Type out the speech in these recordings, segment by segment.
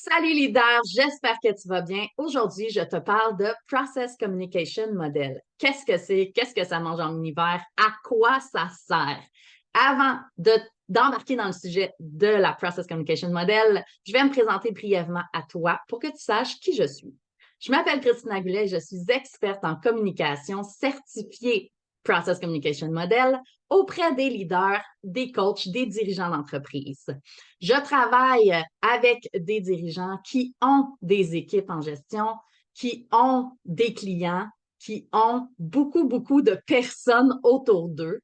Salut leader, j'espère que tu vas bien. Aujourd'hui, je te parle de Process Communication Model. Qu'est-ce que c'est? Qu'est-ce que ça mange en univers? À quoi ça sert? D'embarquer dans le sujet de la Process Communication Model, je vais me présenter brièvement à toi pour que tu saches qui je suis. Je m'appelle Christina Goulet et je suis experte en communication certifiée Process Communication Model auprès des leaders, des coachs, des dirigeants d'entreprise. Je travaille avec des dirigeants qui ont des équipes en gestion, qui ont des clients, qui ont beaucoup de personnes autour d'eux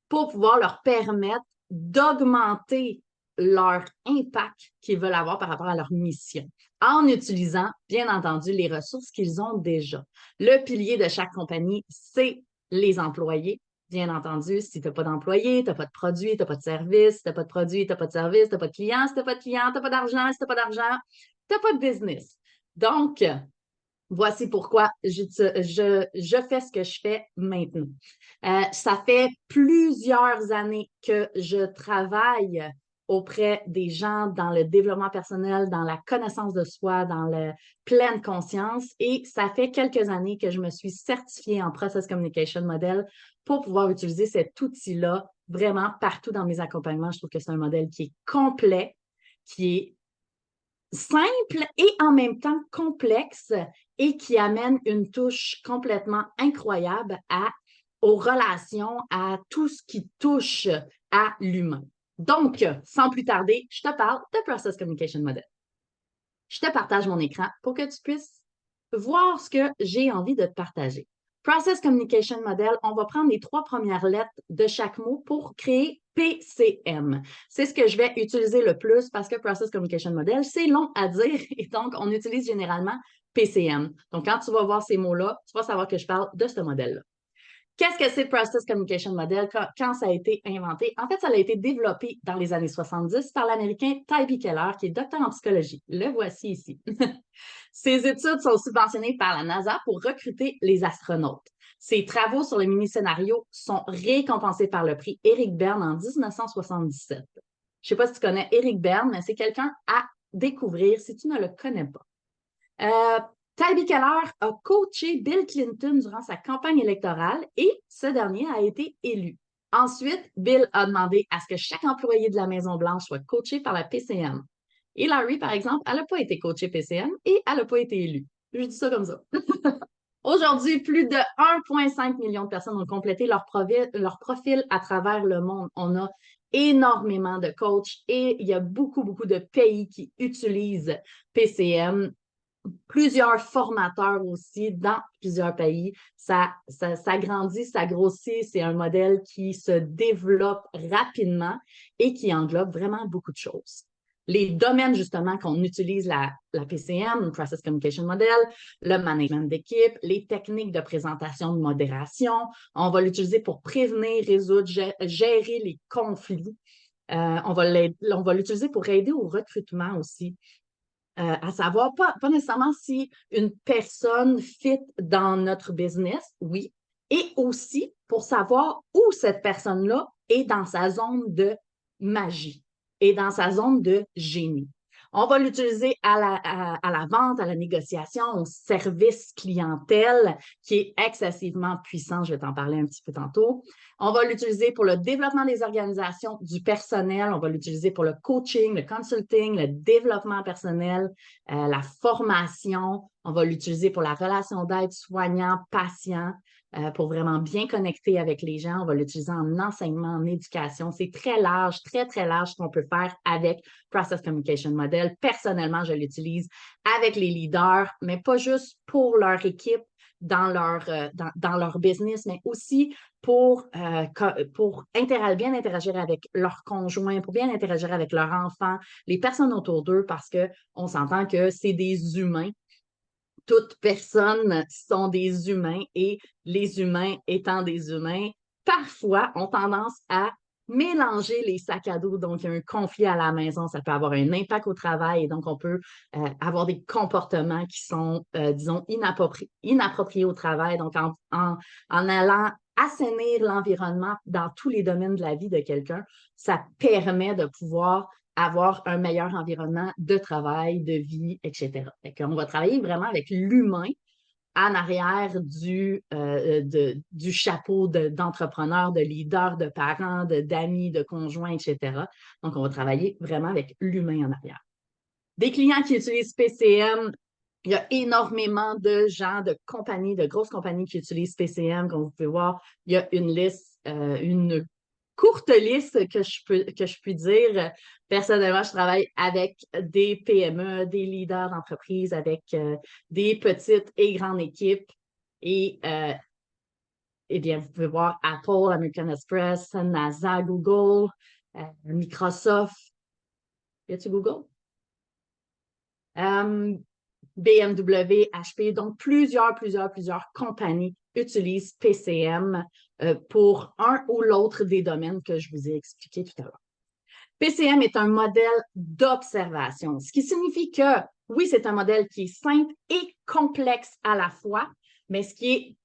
pour pouvoir leur permettre d'augmenter leur impact qu'ils veulent avoir par rapport à leur mission, en utilisant, bien entendu, les ressources qu'ils ont déjà. Le pilier de chaque compagnie, c'est les employés. Bien entendu, si tu n'as pas d'employés, tu n'as pas de produits, tu n'as pas de service, si tu n'as pas de produits, tu n'as pas de service, tu n'as pas de clients, si tu n'as pas de clients, tu n'as pas d'argent, si tu n'as pas d'argent, tu n'as pas de business. Donc, voici pourquoi je fais ce que je fais maintenant. Ça fait plusieurs années que je travaille auprès des gens dans le développement personnel, dans la connaissance de soi, dans la pleine conscience. Et ça fait quelques années que je me suis certifiée en Process Communication Model pour pouvoir utiliser cet outil-là vraiment partout dans mes accompagnements. Je trouve que c'est un modèle qui est complet, qui est simple et en même temps complexe et qui amène une touche complètement incroyable aux relations, à tout ce qui touche à l'humain. Donc, sans plus tarder, je te parle de Process Communication Model. Je te partage mon écran pour que tu puisses voir ce que j'ai envie de te partager. Process Communication Model, on va prendre les 3 premières lettres de chaque mot pour créer PCM. C'est ce que je vais utiliser le plus parce que Process Communication Model, c'est long à dire et donc on utilise généralement PCM. Donc, quand tu vas voir ces mots-là, tu vas savoir que je parle de ce modèle-là. Qu'est-ce que c'est Process Communication Model quand ça a été inventé? En fait, ça a été développé dans les années 70 par l'Américain Tybee Keller, qui est docteur en psychologie. Le voici ici. Ses études sont subventionnées par la NASA pour recruter les astronautes. Ses travaux sur les mini-scénarios sont récompensés par le prix Eric Berne en 1977. Je ne sais pas si tu connais Eric Berne, mais c'est quelqu'un à découvrir si tu ne le connais pas. Tybee Keller a coaché Bill Clinton durant sa campagne électorale et ce dernier a été élu. Ensuite, Bill a demandé à ce que chaque employé de la Maison-Blanche soit coaché par la PCM. Hillary, par exemple, elle n'a pas été coachée PCM et elle n'a pas été élue. Je dis ça comme ça. Aujourd'hui, plus de 1,5 million de personnes ont complété leur profil à travers le monde. On a énormément de coachs et il y a beaucoup de pays qui utilisent PCM. Plusieurs formateurs aussi dans plusieurs pays. Ça grandit, ça grossit. C'est un modèle qui se développe rapidement et qui englobe vraiment beaucoup de choses. Les domaines, justement, qu'on utilise la PCM, le Process Communication Model, le management d'équipe, les techniques de présentation de modération. On va l'utiliser pour prévenir, résoudre, gérer les conflits. On va l'utiliser pour aider au recrutement aussi. À savoir, pas nécessairement si une personne fit dans notre business, oui, et aussi pour savoir où cette personne-là est dans sa zone de magie et dans sa zone de génie. On va l'utiliser à la vente, à la négociation, au service clientèle qui est excessivement puissant. Je vais t'en parler un petit peu tantôt. On va l'utiliser pour le développement des organisations, du personnel. On va l'utiliser pour le coaching, le consulting, le développement personnel, la formation. On va l'utiliser pour la relation d'aide soignant-patient, pour vraiment bien connecter avec les gens. On va l'utiliser en enseignement, en éducation. C'est très large ce qu'on peut faire avec Process Communication Model. Personnellement, je l'utilise avec les leaders, mais pas juste pour leur équipe, dans leur business, mais aussi pour bien interagir avec leurs conjoints, pour bien interagir avec leurs enfants, les personnes autour d'eux, parce qu'on s'entend que c'est des humains. Toutes personnes sont des humains et les humains étant des humains, parfois ont tendance à mélanger les sacs à dos. Donc, il y a un conflit à la maison, ça peut avoir un impact au travail et donc on peut avoir des comportements qui sont, disons, inappropriés au travail. Donc, en allant assainir l'environnement dans tous les domaines de la vie de quelqu'un, ça permet de pouvoir avoir un meilleur environnement de travail, de vie, etc. Fait qu'on va travailler vraiment avec l'humain en arrière du chapeau d'entrepreneur, de leader, de parents, d'amis, de conjoints, etc. Donc, on va travailler vraiment avec l'humain en arrière. Des clients qui utilisent PCM, il y a énormément de gens, de compagnies, de grosses compagnies qui utilisent PCM. Comme vous pouvez voir, il y a une liste, une courte liste que je puis dire. Personnellement, je travaille avec des PME, des leaders d'entreprise, avec des petites et grandes équipes. Et eh bien, vous pouvez voir Apple, American Express, NASA, Google, Microsoft. Y a-t-il Google? BMW, HP, donc plusieurs compagnies utilisent PCM pour un ou l'autre des domaines que je vous ai expliqués tout à l'heure. PCM est un modèle d'observation, ce qui signifie que, oui, c'est un modèle qui est simple et complexe à la fois, mais ce qui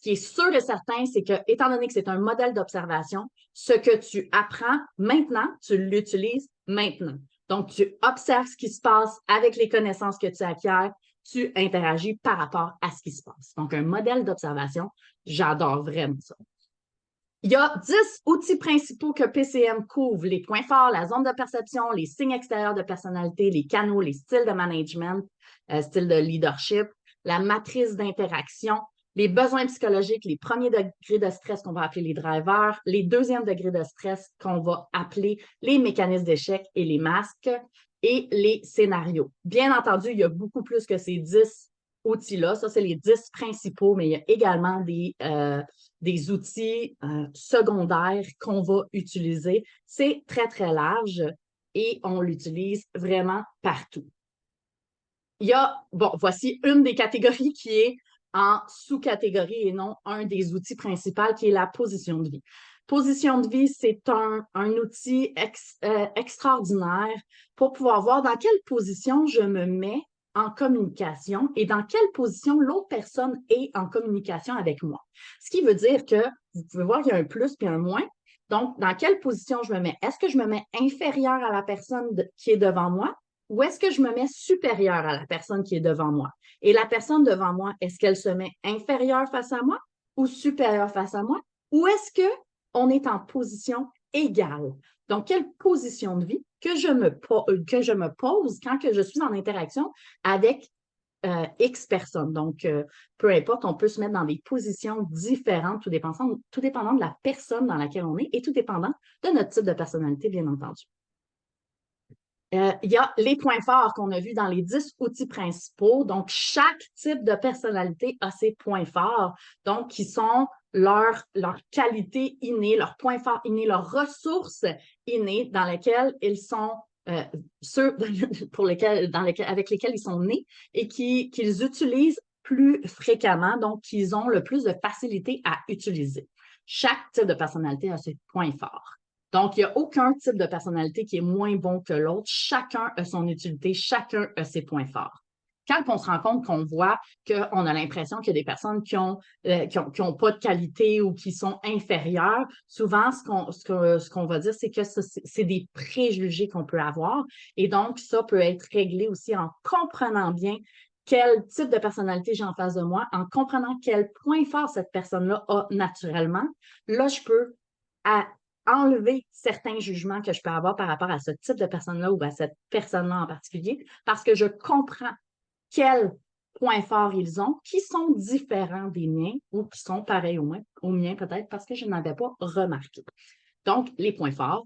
est sûr et certain, c'est que, étant donné que c'est un modèle d'observation, ce que tu apprends maintenant, tu l'utilises maintenant. Donc, tu observes ce qui se passe avec les connaissances que tu acquiers, tu interagis par rapport à ce qui se passe. Donc, un modèle d'observation, j'adore vraiment ça. Il y a 10 outils principaux que PCM couvre: les points forts, la zone de perception, les signes extérieurs de personnalité, les canaux, les styles de management, styles de leadership, la matrice d'interaction, les besoins psychologiques, les premiers degrés de stress qu'on va appeler les drivers, les deuxièmes degrés de stress qu'on va appeler les mécanismes d'échec et les masques, et les scénarios. Bien entendu, il y a beaucoup plus que ces 10 outils-là. Ça, c'est les 10 principaux, mais il y a également des outils secondaires qu'on va utiliser. C'est très, très large et on l'utilise vraiment partout. Voici une des catégories qui est en sous-catégorie et non un des outils principaux, qui est la position de vie. Position de vie, c'est un outil extraordinaire pour pouvoir voir dans quelle position je me mets en communication et dans quelle position l'autre personne est en communication avec moi. Ce qui veut dire que vous pouvez voir qu'il y a un plus puis un moins. Donc, dans quelle position je me mets? Est-ce que je me mets inférieure à la personne qui est devant moi? Ou est-ce que je me mets supérieure à la personne qui est devant moi? Et la personne devant moi, est-ce qu'elle se met inférieure face à moi ou supérieure face à moi? Ou est-ce qu'on est en position égale? Donc, quelle position de vie que je me pose quand que je suis en interaction avec X personnes. Donc, peu importe, on peut se mettre dans des positions différentes, tout dépendant de la personne dans laquelle on est et tout dépendant de notre type de personnalité, bien entendu. Il y a les points forts qu'on a vus dans les 10 outils principaux. Donc, chaque type de personnalité a ses points forts, donc qui sont leurs qualités innées, leurs points forts innés, leurs ressources innées dans lesquelles ils sont, ceux avec lesquels ils sont nés et qu'ils utilisent plus fréquemment, donc qu'ils ont le plus de facilité à utiliser. Chaque type de personnalité a ses points forts. Donc, il n'y a aucun type de personnalité qui est moins bon que l'autre. Chacun a son utilité, chacun a ses points forts. Quand on se rend compte qu'on voit qu'on a l'impression qu'il y a des personnes qui ont pas de qualité ou qui sont inférieures, souvent, ce qu'on va dire, c'est que c'est des préjugés qu'on peut avoir. Et donc, ça peut être réglé aussi en comprenant bien quel type de personnalité j'ai en face de moi, en comprenant quel point fort cette personne-là a naturellement. Là, je peux enlever certains jugements que je peux avoir par rapport à ce type de personne-là ou à cette personne-là en particulier, parce que je comprends quels points forts ils ont, qui sont différents des miens ou qui sont pareils aux miens peut-être parce que je n'avais pas remarqué. Donc, les points forts.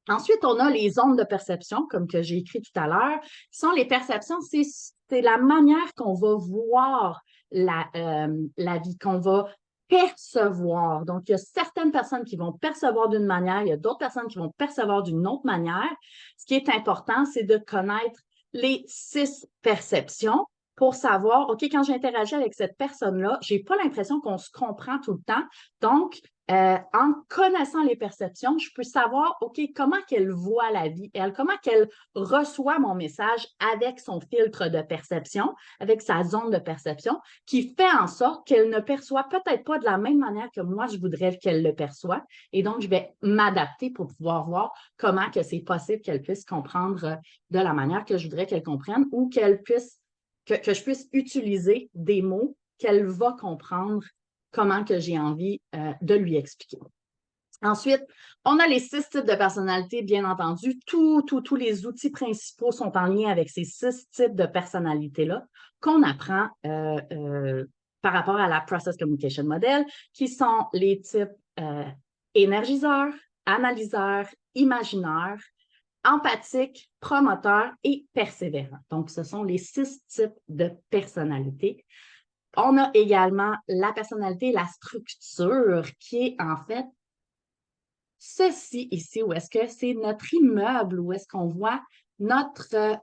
Ensuite, on a les zones de perception, comme que j'ai écrit tout à l'heure, qui sont les perceptions, c'est la manière qu'on va voir la vie, qu'on va percevoir. Donc, il y a certaines personnes qui vont percevoir d'une manière, il y a d'autres personnes qui vont percevoir d'une autre manière. Ce qui est important, c'est de connaître les 6 perceptions pour savoir, OK, quand j'interagis avec cette personne-là, je n'ai pas l'impression qu'on se comprend tout le temps. Donc, en connaissant les perceptions, je peux savoir, OK, comment qu'elle voit la vie, elle, comment qu'elle reçoit mon message avec son filtre de perception, avec sa zone de perception, qui fait en sorte qu'elle ne perçoit peut-être pas de la même manière que moi, je voudrais qu'elle le perçoive. Et donc, je vais m'adapter pour pouvoir voir comment que c'est possible qu'elle puisse comprendre de la manière que je voudrais qu'elle comprenne ou qu'elle puisse, que je puisse utiliser des mots qu'elle va comprendre comment que j'ai envie de lui expliquer. Ensuite, on a les 6 types de personnalités, bien entendu. Tous les outils principaux sont en lien avec ces 6 types de personnalités-là qu'on apprend par rapport à la Process Communication Model, qui sont les types énergiseurs, analyseurs, imaginaires, empathiques, promoteurs et persévérants. Donc, ce sont les 6 types de personnalités. On a également la personnalité, la structure, qui est en fait ceci ici, où est-ce que c'est notre immeuble, où est-ce qu'on voit notre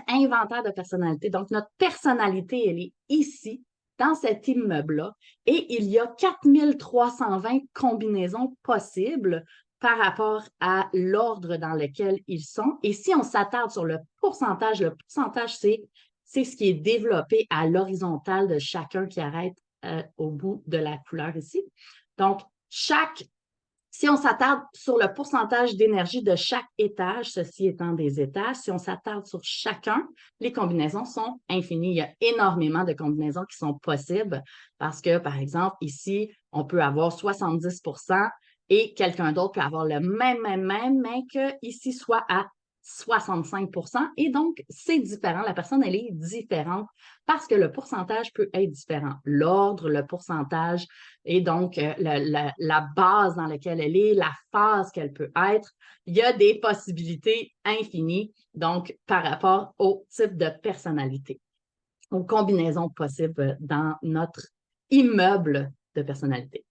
inventaire de personnalité. Donc, notre personnalité, elle est ici, dans cet immeuble-là, et il y a 4320 combinaisons possibles par rapport à l'ordre dans lequel ils sont. Et si on s'attarde sur le pourcentage, c'est ce qui est développé à l'horizontale de chacun qui arrête au bout de la couleur ici. Donc, si on s'attarde sur le pourcentage d'énergie de chaque étage, ceci étant des étages, si on s'attarde sur chacun, les combinaisons sont infinies. Il y a énormément de combinaisons qui sont possibles parce que, par exemple, ici, on peut avoir 70 et quelqu'un d'autre peut avoir le même, mais que ici soit à 65 et donc, c'est différent. La personne, elle est différente parce que le pourcentage peut être différent. L'ordre, le pourcentage et donc la base dans laquelle elle est, la phase qu'elle peut être. Il y a des possibilités infinies, donc, par rapport au type de personnalité, aux combinaisons possibles dans notre immeuble de personnalité.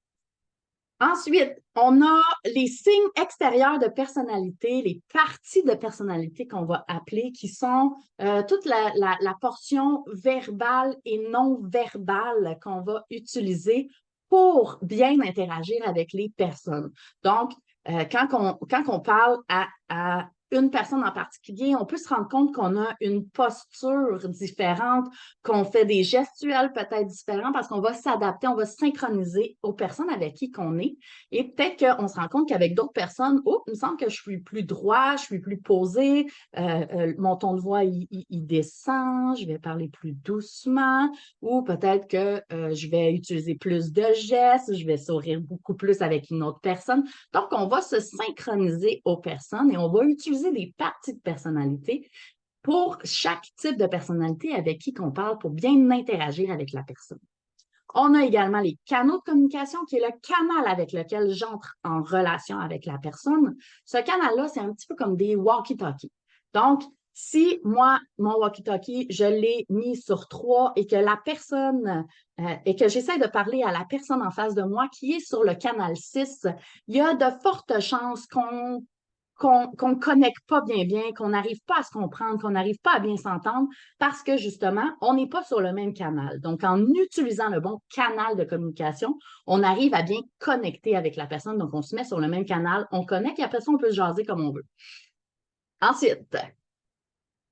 Ensuite, on a les signes extérieurs de personnalité, les parties de personnalité qu'on va appeler, qui sont toute la portion verbale et non verbale qu'on va utiliser pour bien interagir avec les personnes. Donc, quand on parle à une personne en particulier, on peut se rendre compte qu'on a une posture différente, qu'on fait des gestuels peut-être différents parce qu'on va s'adapter, on va synchroniser aux personnes avec qui qu'on est. Et peut-être qu'on se rend compte qu'avec d'autres personnes, oh, il me semble que je suis plus droit, je suis plus posé, mon ton de voix, il descend, je vais parler plus doucement, ou peut-être que je vais utiliser plus de gestes, je vais sourire beaucoup plus avec une autre personne. Donc, on va se synchroniser aux personnes et on va utiliser des parties de personnalité pour chaque type de personnalité avec qui on parle pour bien interagir avec la personne. On a également les canaux de communication, qui est le canal avec lequel j'entre en relation avec la personne. Ce canal-là, c'est un petit peu comme des walkie-talkies. Donc, si moi, mon walkie-talkie, je l'ai mis sur 3 et que la personne, et que j'essaie de parler à la personne en face de moi qui est sur le canal 6, il y a de fortes chances qu'on ne connecte pas bien, qu'on n'arrive pas à se comprendre, qu'on n'arrive pas à bien s'entendre parce que justement, on n'est pas sur le même canal. Donc, en utilisant le bon canal de communication, on arrive à bien connecter avec la personne. Donc, on se met sur le même canal, on connecte et après ça, on peut se jaser comme on veut. Ensuite,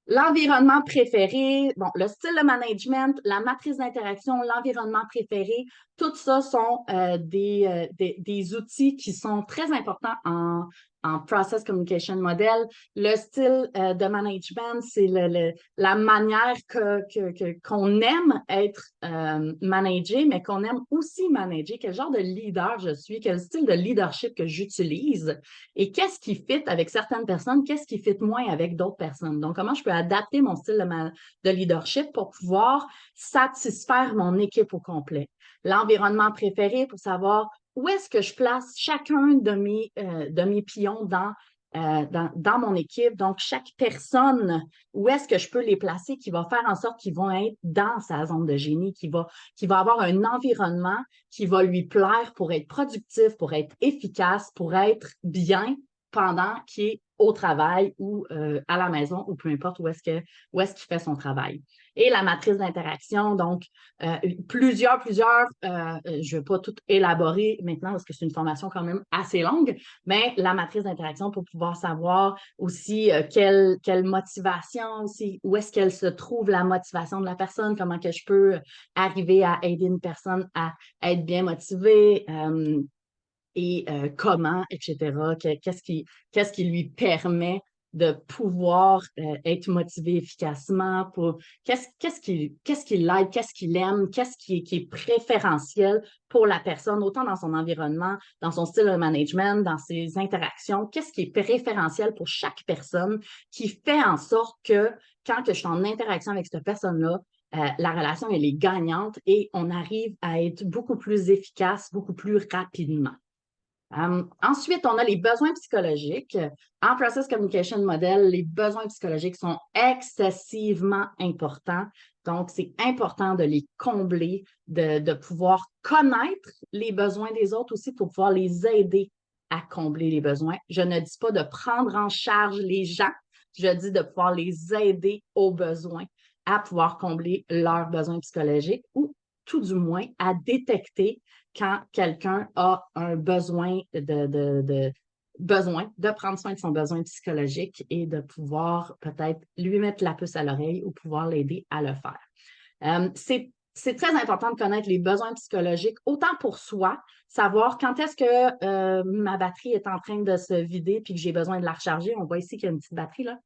l'environnement préféré, bon, le style de management, la matrice d'interaction, l'environnement préféré, tout ça sont des outils qui sont très importants en Process Communication Model. Le style de management, c'est la manière qu'on aime être managé, mais qu'on aime aussi manager. Quel genre de leader je suis, quel style de leadership que j'utilise et qu'est-ce qui fit avec certaines personnes, qu'est-ce qui fit moins avec d'autres personnes. Donc, comment je peux adapter mon style de leadership pour pouvoir satisfaire mon équipe au complet. L'environnement préféré pour savoir où est-ce que je place chacun de mes pions dans mon équipe. Donc, chaque personne, où est-ce que je peux les placer qui va faire en sorte qu'ils vont être dans sa zone de génie, qui va avoir un environnement qui va lui plaire pour être productif, pour être efficace, pour être bien pendant qu'il est au travail ou à la maison ou peu importe où est-ce qu'il fait son travail. Et la matrice d'interaction, donc plusieurs, je ne vais pas tout élaborer maintenant parce que c'est une formation quand même assez longue, mais la matrice d'interaction pour pouvoir savoir aussi quelle motivation, aussi, où est-ce qu'elle se trouve la motivation de la personne, comment que je peux arriver à aider une personne à être bien motivée, et comment, etc. Qu'est-ce qui lui permet de pouvoir être motivé efficacement pour qu'est-ce qui l'aide, qu'est-ce qu'il aime, qui est préférentiel pour la personne, autant dans son environnement, dans son style de management, dans ses interactions, qu'est-ce qui est préférentiel pour chaque personne qui fait en sorte que quand que je suis en interaction avec cette personne-là, la relation, elle est gagnante et on arrive à être beaucoup plus efficace, beaucoup plus rapidement. Ensuite, on a les besoins psychologiques. En Process Communication Model, les besoins psychologiques sont excessivement importants. Donc, c'est important de les combler, de pouvoir connaître les besoins des autres aussi pour pouvoir les aider à combler les besoins. Je ne dis pas de prendre en charge les gens, je dis de pouvoir les aider aux besoins, à pouvoir combler leurs besoins psychologiques ou tout du moins à détecter quand quelqu'un a un besoin de prendre soin de son besoin psychologique et de pouvoir peut-être lui mettre la puce à l'oreille ou pouvoir l'aider à le faire. C'est très important de connaître les besoins psychologiques, autant pour soi, savoir quand est-ce que ma batterie est en train de se vider puis que j'ai besoin de la recharger. On voit ici qu'il y a une petite batterie là.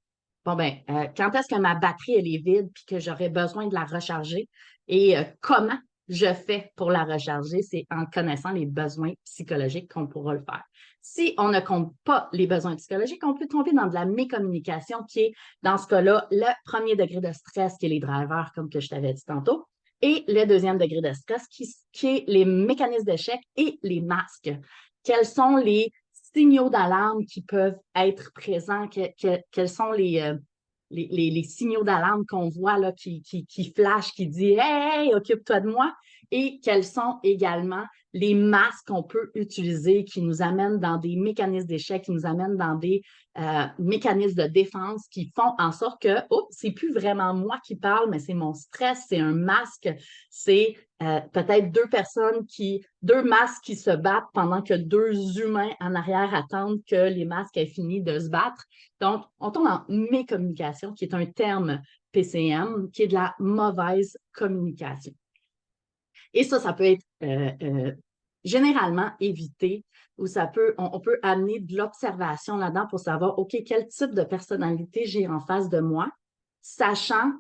Bon, ben, quand est-ce que ma batterie elle est vide puis que j'aurais besoin de la recharger et comment je fais pour la recharger, c'est en connaissant les besoins psychologiques qu'on pourra le faire. Si on ne compte pas les besoins psychologiques, on peut tomber dans de la mécommunication qui est, dans ce cas-là, le premier degré de stress qui est les drivers, comme que je t'avais dit tantôt, et le deuxième degré de stress qui est les mécanismes d'échec et les masques. Quels sont les signaux d'alarme qui peuvent être présents? Quels sont les signaux d'alarme qu'on voit là, qui flashent, qui disent Hey, occupe-toi de moi. Et quels sont également les masques qu'on peut utiliser qui nous amènent dans des mécanismes d'échec, qui nous amènent dans des mécanismes de défense qui font en sorte que, oh, c'est plus vraiment moi qui parle, mais c'est mon stress, c'est un masque, c'est peut-être deux masques qui se battent pendant que deux humains en arrière attendent que les masques aient fini de se battre. Donc, on tombe en mécommunication, qui est un terme PCM, qui est de la mauvaise communication. Et ça peut être généralement évité ou on peut amener de l'observation là-dedans pour savoir, OK, quel type de personnalité j'ai en face de moi, sachant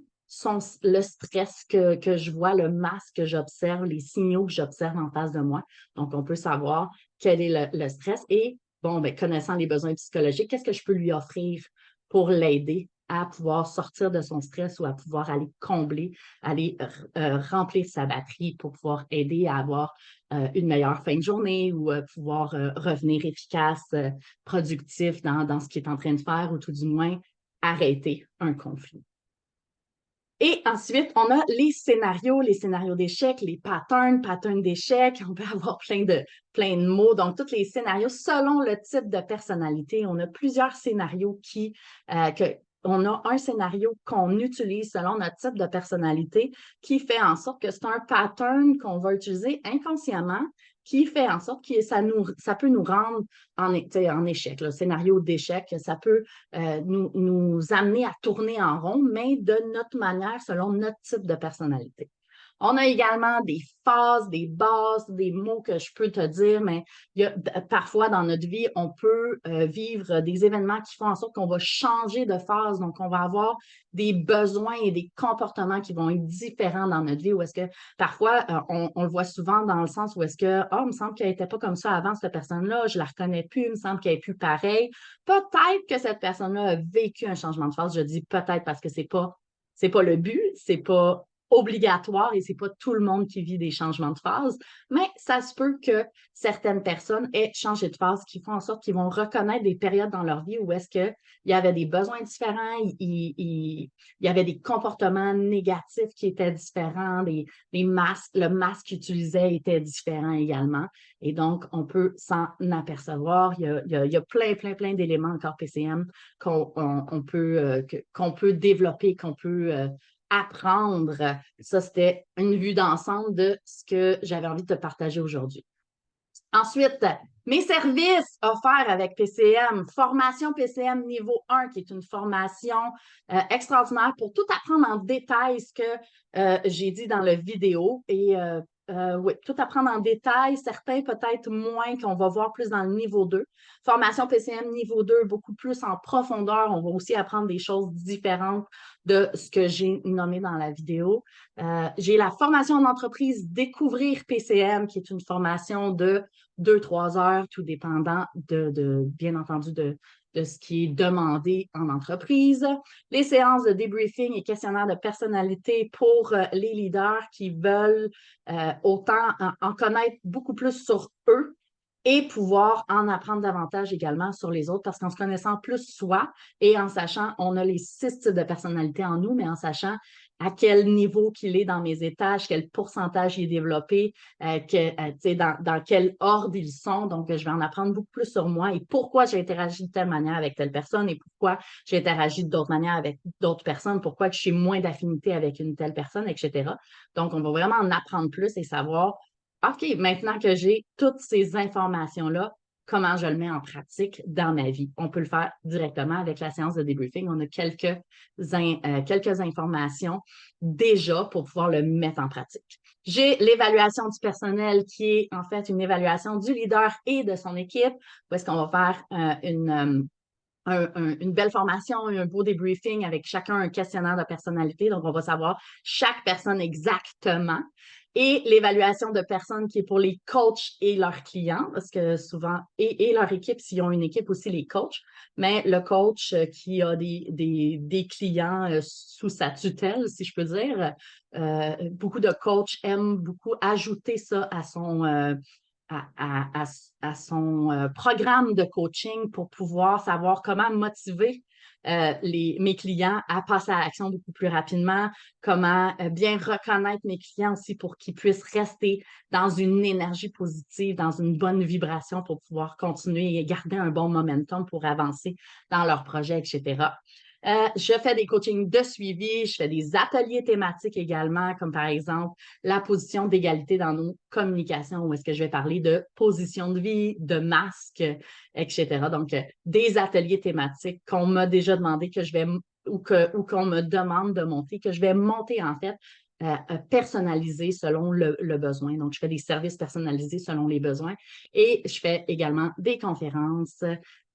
le stress que je vois, le masque que j'observe, les signaux que j'observe en face de moi. Donc, on peut savoir quel est le stress et, bon, ben, connaissant les besoins psychologiques, qu'est-ce que je peux lui offrir pour l'aider à pouvoir sortir de son stress ou à pouvoir aller combler, aller remplir sa batterie pour pouvoir aider à avoir une meilleure fin de journée ou pouvoir revenir efficace, productif dans ce qu'il est en train de faire ou tout du moins arrêter un conflit. Et ensuite, on a les scénarios d'échecs, les patterns d'échecs. On peut avoir plein de mots. Donc, tous les scénarios selon le type de personnalité. On a plusieurs scénarios on a un scénario qu'on utilise selon notre type de personnalité qui fait en sorte que c'est un pattern qu'on va utiliser inconsciemment qui fait en sorte que ça peut nous rendre en échec. Le scénario d'échec, ça peut nous amener à tourner en rond, mais de notre manière, selon notre type de personnalité. On a également des phases, des bases, des mots que je peux te dire, mais parfois dans notre vie, on peut vivre des événements qui font en sorte qu'on va changer de phase. Donc, on va avoir des besoins et des comportements qui vont être différents dans notre vie. Ou est-ce que parfois, on le voit souvent dans le sens où est-ce que, il me semble qu'elle n'était pas comme ça avant, cette personne-là, je ne la reconnais plus, il me semble qu'elle n'est plus pareille. Peut-être que cette personne-là a vécu un changement de phase. Je dis peut-être parce que c'est pas le but, c'est pas obligatoire et c'est pas tout le monde qui vit des changements de phase, mais ça se peut que certaines personnes aient changé de phase, qui font en sorte qu'ils vont reconnaître des périodes dans leur vie où est-ce qu'il y avait des besoins différents, il y avait des comportements négatifs qui étaient différents, les masques, le masque qu'ils utilisaient était différent également. Et donc, on peut s'en apercevoir. Il y a plein d'éléments encore PCM qu'on peut développer, qu'on peut apprendre. Ça, c'était une vue d'ensemble de ce que j'avais envie de te partager aujourd'hui. Ensuite, mes services offerts avec PCM, formation PCM niveau 1, qui est une formation extraordinaire pour tout apprendre en détail, ce que j'ai dit dans la vidéo. Et oui, tout apprendre en détail, certains peut-être moins qu'on va voir plus dans le niveau 2. Formation PCM niveau 2, beaucoup plus en profondeur. On va aussi apprendre des choses différentes de ce que j'ai nommé dans la vidéo. J'ai la formation en entreprise Découvrir PCM, qui est une formation de 2-3 heures, tout dépendant bien entendu, de ce qui est demandé en entreprise. Les séances de débriefing et questionnaire de personnalité pour les leaders qui veulent autant en connaître beaucoup plus sur eux et pouvoir en apprendre davantage également sur les autres, parce qu'en se connaissant plus soi et en sachant, on a les 6 types de personnalité en nous, mais en sachant à quel niveau qu'il est dans mes étages, quel pourcentage il est développé, dans quel ordre ils sont. Donc, je vais en apprendre beaucoup plus sur moi et pourquoi j'ai interagi de telle manière avec telle personne et pourquoi j'ai interagi d'autres manières avec d'autres personnes, pourquoi je suis moins d'affinité avec une telle personne, etc. Donc, on va vraiment en apprendre plus et savoir, OK, maintenant que j'ai toutes ces informations-là, comment je le mets en pratique dans ma vie. On peut le faire directement avec la séance de débriefing. On a quelques informations déjà pour pouvoir le mettre en pratique. J'ai l'évaluation du personnel qui est en fait une évaluation du leader et de son équipe, où est-ce qu'on va faire une belle formation, un beau débriefing avec chacun un questionnaire de personnalité. Donc, on va savoir chaque personne exactement. Et l'évaluation de personnes qui est pour les coachs et leurs clients, parce que souvent, et leur équipe, s'ils ont une équipe aussi, les coachs, mais le coach qui a des clients sous sa tutelle, si je peux dire, beaucoup de coachs aiment beaucoup ajouter ça à son programme de coaching pour pouvoir savoir comment motiver mes clients à passer à l'action beaucoup plus rapidement, comment bien reconnaître mes clients aussi pour qu'ils puissent rester dans une énergie positive, dans une bonne vibration pour pouvoir continuer et garder un bon momentum pour avancer dans leur projet, etc. Je fais des coachings de suivi, je fais des ateliers thématiques également, comme par exemple la position d'égalité dans nos communications, où est-ce que je vais parler de position de vie, de masque, etc. Donc, des ateliers thématiques qu'on m'a déjà demandé que je vais, ou qu'on me demande de monter, que je vais monter en fait, personnalisé selon le besoin. Donc, je fais des services personnalisés selon les besoins et je fais également des conférences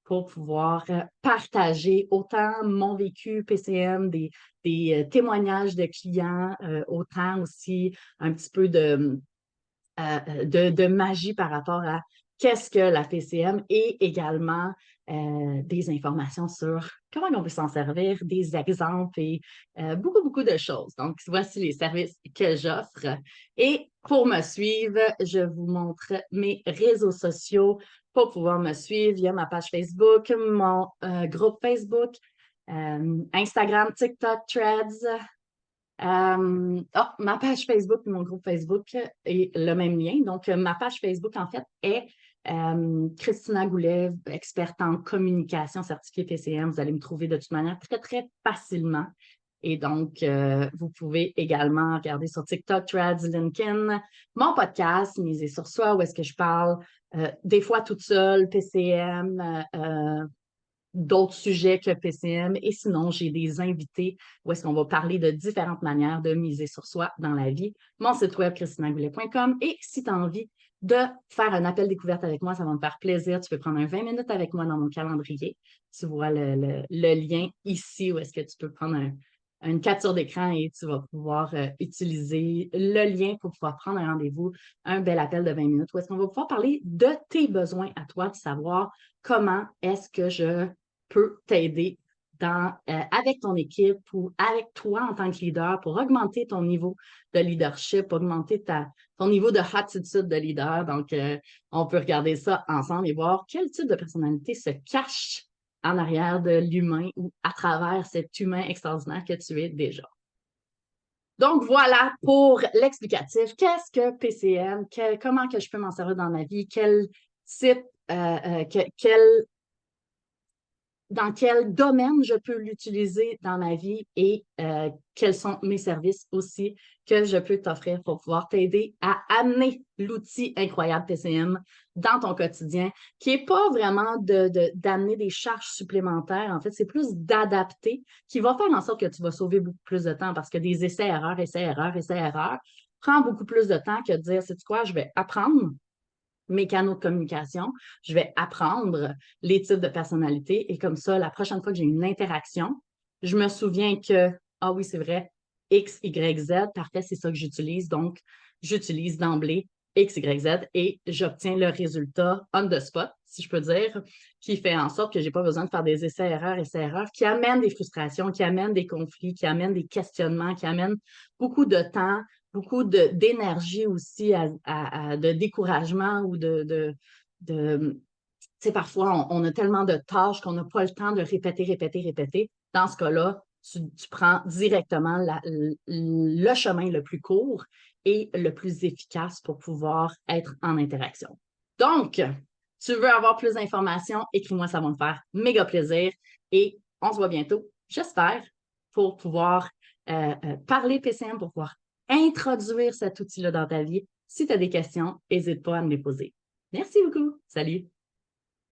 pour pouvoir partager autant mon vécu PCM, des témoignages de clients, autant aussi un petit peu de magie par rapport à qu'est-ce que la PCM et également des informations sur comment on peut s'en servir, des exemples et beaucoup de choses. Donc, voici les services que j'offre. Et pour me suivre, je vous montre mes réseaux sociaux pour pouvoir me suivre. Il y a ma page Facebook, mon groupe Facebook, Instagram, TikTok, Threads. Ma page Facebook et mon groupe Facebook est le même lien. Donc, ma page Facebook, en fait, est Christina Goulet, experte en communication certifiée PCM. Vous allez me trouver de toute manière très facilement. Et donc, vous pouvez également regarder sur TikTok, Threads, LinkedIn, mon podcast, Miser sur soi, où est-ce que je parle des fois toute seule, PCM, d'autres sujets que PCM. Et sinon, j'ai des invités où est-ce qu'on va parler de différentes manières de miser sur soi dans la vie. Mon site web, christinagoulet.com. Et si tu as envie de faire un appel découverte avec moi, ça va me faire plaisir. Tu peux prendre un 20 minutes avec moi dans mon calendrier. Tu vois le lien ici où est-ce que tu peux prendre une capture d'écran et tu vas pouvoir utiliser le lien pour pouvoir prendre un rendez-vous, un bel appel de 20 minutes où est-ce qu'on va pouvoir parler de tes besoins à toi, de savoir comment est-ce que je peut t'aider avec ton équipe ou avec toi en tant que leader pour augmenter ton niveau de leadership, augmenter ton niveau de attitude de leader. Donc, on peut regarder ça ensemble et voir quel type de personnalité se cache en arrière de l'humain ou à travers cet humain extraordinaire que tu es déjà. Donc, voilà pour l'explicatif. Qu'est-ce que PCM? Comment que je peux m'en servir dans ma vie? Quel type, dans quel domaine je peux l'utiliser dans ma vie et quels sont mes services aussi que je peux t'offrir pour pouvoir t'aider à amener l'outil incroyable PCM dans ton quotidien, qui n'est pas vraiment d'amener des charges supplémentaires. En fait, c'est plus d'adapter, qui va faire en sorte que tu vas sauver beaucoup plus de temps parce que des essais-erreurs, essais-erreurs, essais-erreurs prend beaucoup plus de temps que de dire, sais-tu quoi, je vais apprendre mes canaux de communication, je vais apprendre les types de personnalités et comme ça, la prochaine fois que j'ai une interaction, je me souviens que, ah oui, c'est vrai, X, Y, Z, parfait, c'est ça que j'utilise. Donc, j'utilise d'emblée X, Y, Z et j'obtiens le résultat on the spot, si je peux dire, qui fait en sorte que je n'ai pas besoin de faire des essais-erreurs, qui amènent des frustrations, qui amènent des conflits, qui amènent des questionnements, qui amènent beaucoup de temps, beaucoup d'énergie aussi, de découragement ou tu sais, parfois, on a tellement de tâches qu'on n'a pas le temps de répéter. Dans ce cas-là, tu prends directement le chemin le plus court et le plus efficace pour pouvoir être en interaction. Donc, tu veux avoir plus d'informations, écris-moi, ça va me faire méga plaisir et on se voit bientôt, j'espère, pour pouvoir parler PCM, pour pouvoir introduire cet outil-là dans ta vie. Si tu as des questions, n'hésite pas à me les poser. Merci beaucoup. Salut.